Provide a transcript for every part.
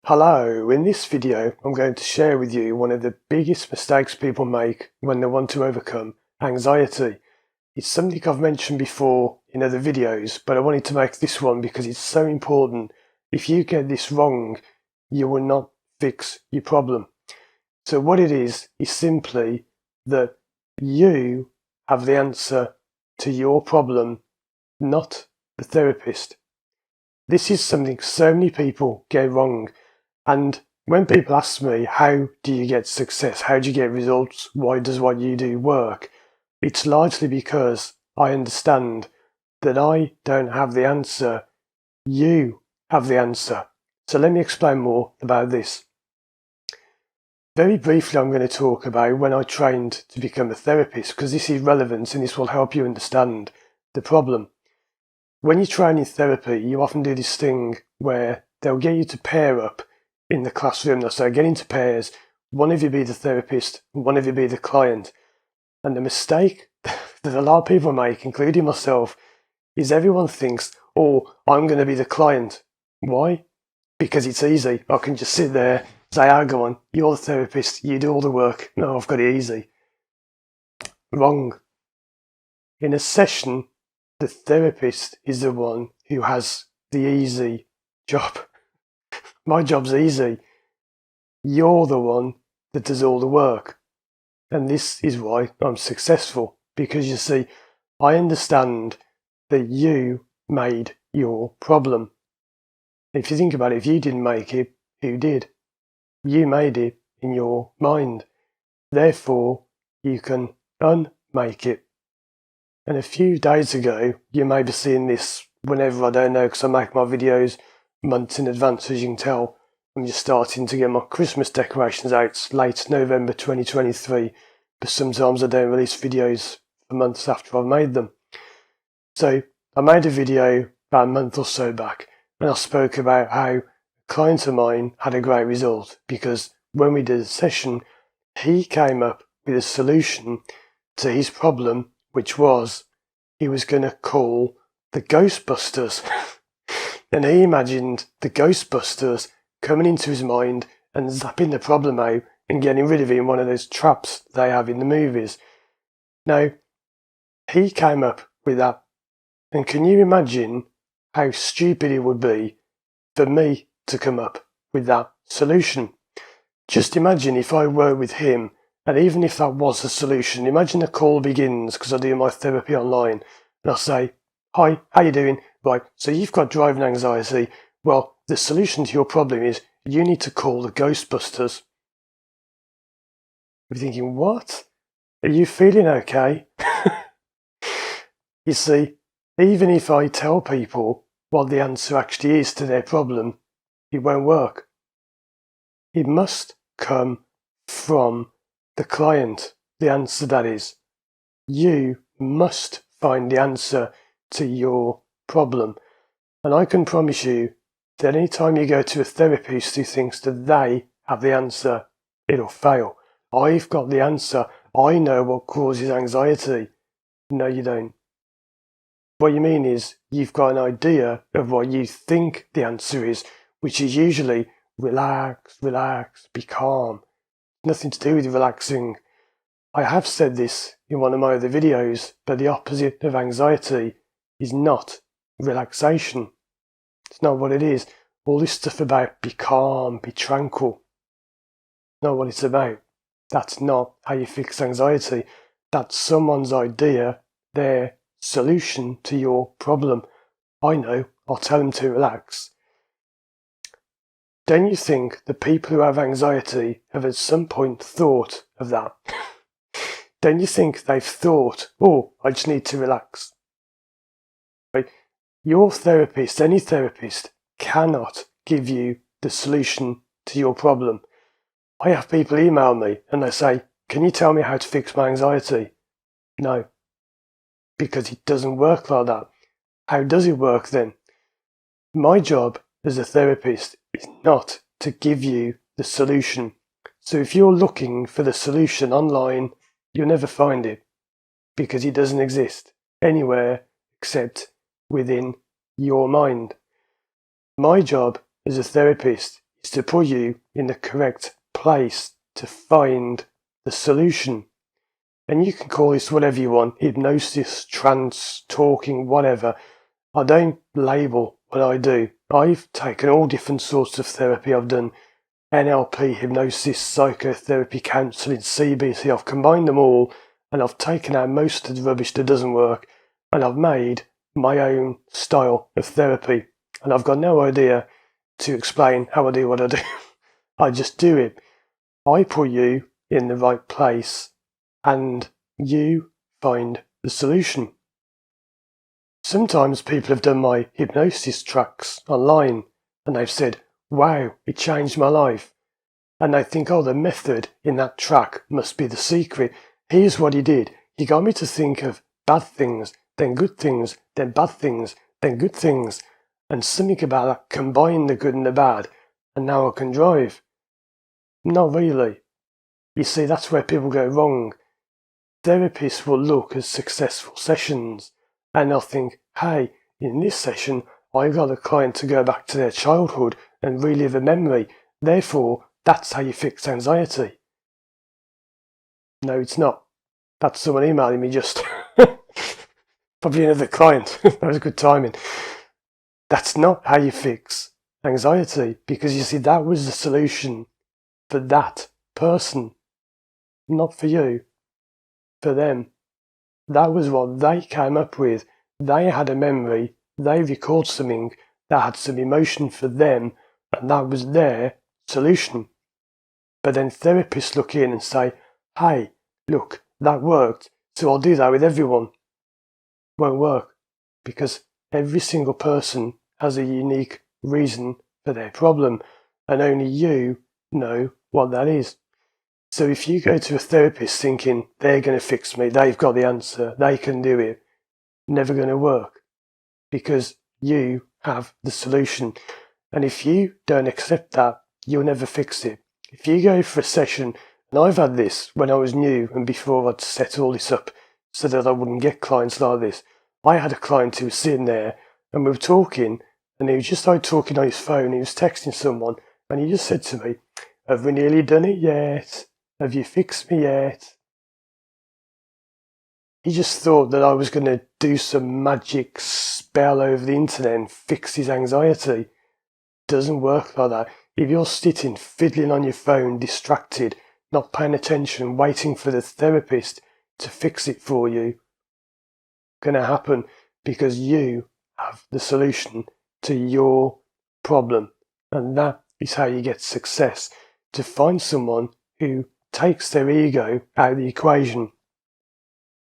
Hello, in this video I'm going to share with you one of the biggest mistakes people make when they want to overcome anxiety. It's something I've mentioned before in other videos, but I wanted to make this one because it's so important. If you get this wrong, you will not fix your problem. So what it is simply that you have the answer to your problem, not the therapist. This is something so many people get wrong. And when people ask me, how do you get success? How do you get results? Why does what you do work? It's largely because I understand that I don't have the answer. You have the answer. So let me explain more about this. Very briefly, I'm going to talk about when I trained to become a therapist, because this is relevant and this will help you understand the problem. When you train in therapy, you often do this thing where they'll get you to pair up in the classroom. They'll say, get into pairs, one of you be the therapist, one of you be the client. And the mistake that a lot of people make, including myself, is everyone thinks, oh, I'm going to be the client. Why? Because it's easy. I can just sit there, say, go on, you're the therapist, you do all the work. No, I've got it easy. Wrong. In a session, the therapist is the one who has the easy job. My job's easy. You're the one that does all the work. And this is why I'm successful. Because you see, I understand that you made your problem. If you think about it, if you didn't make it, who did? You made it in your mind. Therefore, you can unmake it. And a few days ago, you may be seeing this whenever, I don't know, because I make my videos months in advance, as you can tell. I'm just starting to get my Christmas decorations out. It's late November 2023, but sometimes I don't release videos for months after I've made them. So I made a video about a month or so back, and I spoke about how a client of mine had a great result, because when we did a session, he came up with a solution to his problem, which was he was going to call the Ghostbusters. And he imagined the Ghostbusters coming into his mind and zapping the problem out and getting rid of it in one of those traps they have in the movies. Now, he came up with that. And can you imagine how stupid it would be for me to come up with that solution? Just imagine if I worked with him, and even if that was a solution, imagine the call begins, because I do my therapy online, and I say, hi, how you doing? Right, so you've got driving anxiety. Well, the solution to your problem is you need to call the Ghostbusters. You're thinking, what? Are you feeling okay? You see, even if I tell people what the answer actually is to their problem, it won't work. It must come from the client, the answer that is. You must find the answer to your problem. And I can promise you that any time you go to a therapist who thinks that they have the answer, it'll fail. I've got the answer. I know what causes anxiety. No, you don't. What you mean is you've got an idea of what you think the answer is, which is usually relax, relax, be calm. Nothing to do with relaxing. I have said this in one of my other videos, but the opposite of anxiety is not relaxation. It's not what it is. All this stuff about be calm, be tranquil. Not what it's about. That's not how you fix anxiety. That's someone's idea, their solution to your problem. I know, I'll tell them to relax. Don't you think the people who have anxiety have at some point thought of that? Don't you think they've thought, oh, I just need to relax? Right? Your therapist, any therapist, cannot give you the solution to your problem. I have people email me and they say, can you tell me how to fix my anxiety? No, because it doesn't work like that. How does it work then? My job as a therapist is not to give you the solution. So if you're looking for the solution online, you'll never find it, because it doesn't exist anywhere except within your mind. My job as a therapist is to put you in the correct place to find the solution. And you can call this whatever you want, hypnosis, trance, talking, whatever. I don't label what I do. I've taken all different sorts of therapy. I've done NLP, hypnosis, psychotherapy, counselling, CBT. I've combined them all, and I've taken out most of the rubbish that doesn't work, and I've made my own style of therapy. And I've got no idea to explain how I do what I do. I just do it. I put you in the right place, and you find the solution. Sometimes people have done my hypnosis tracks online, and they've said, wow, it changed my life. And they think, oh, the method in that track must be the secret. Here's what he did. He got me to think of bad things, then good things, then bad things, then good things. And something about that combined the good and the bad, and now I can drive. Not really. You see, that's where people go wrong. Therapists will look at successful sessions, and they'll think, hey, in this session, I got a client to go back to their childhood and relive a memory. Therefore, that's how you fix anxiety. No, it's not. That's someone emailing me just. Probably another client. That was good timing. That's not how you fix anxiety, because you see, that was the solution for that person, not for you, for them. That was what they came up with. They had a memory, they recalled something that had some emotion for them, and that was their solution. But then therapists look in and say, hey, look, that worked, so I'll do that with everyone. Won't work, because every single person has a unique reason for their problem, and only you know what that is. So if you go to a therapist thinking they're going to fix me, they've got the answer, they can do it, never going to work, because you have the solution. And if you don't accept that, you'll never fix it. If you go for a session, and I've had this when I was new and before I'd set all this up so that I wouldn't get clients like this. I had a client who was sitting there and we were talking, and he was just like talking on his phone. He was texting someone, and he just said to me, have we nearly done it yet? Have you fixed me yet? He just thought that I was going to do some magic spell over the internet and fix his anxiety. Doesn't work like that. If you're sitting fiddling on your phone, distracted, not paying attention, waiting for the therapist to fix it for you, going to happen, because you have the solution to your problem. And that is how you get success. To find someone who takes their ego out of the equation.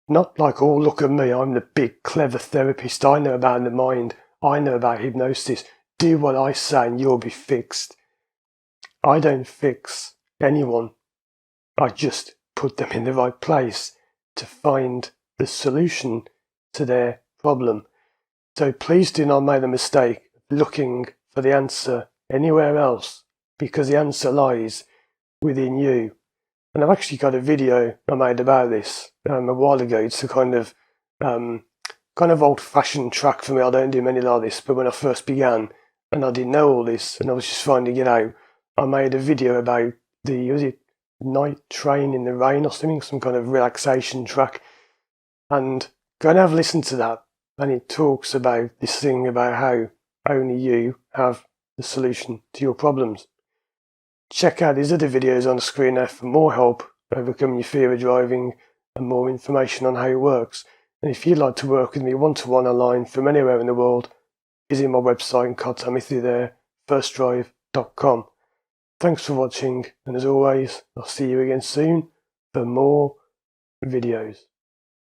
Not like, oh, look at me, I'm the big clever therapist, I know about the mind, I know about hypnosis, do what I say and you'll be fixed. I don't fix anyone, I just put them in the right place to find the solution to their problem. So please do not make the mistake of looking for the answer anywhere else, because the answer lies within you. And I've actually got a video I made about this a while ago. It's a kind of old-fashioned track for me. I don't do many like this, but when I first began and I didn't know all this and I was just finding it out, I made a video about was it Night Train in the Rain or something, some kind of relaxation track. And go and have a listen to that. And it talks about this thing about how only you have the solution to your problems. Check out these other videos on the screen there for more help overcoming your fear of driving and more information on how it works. And if you'd like to work with me one-to-one online from anywhere in the world, visit my website and contact me through there, firstdrive.com. Thanks for watching, and as always, I'll see you again soon for more videos.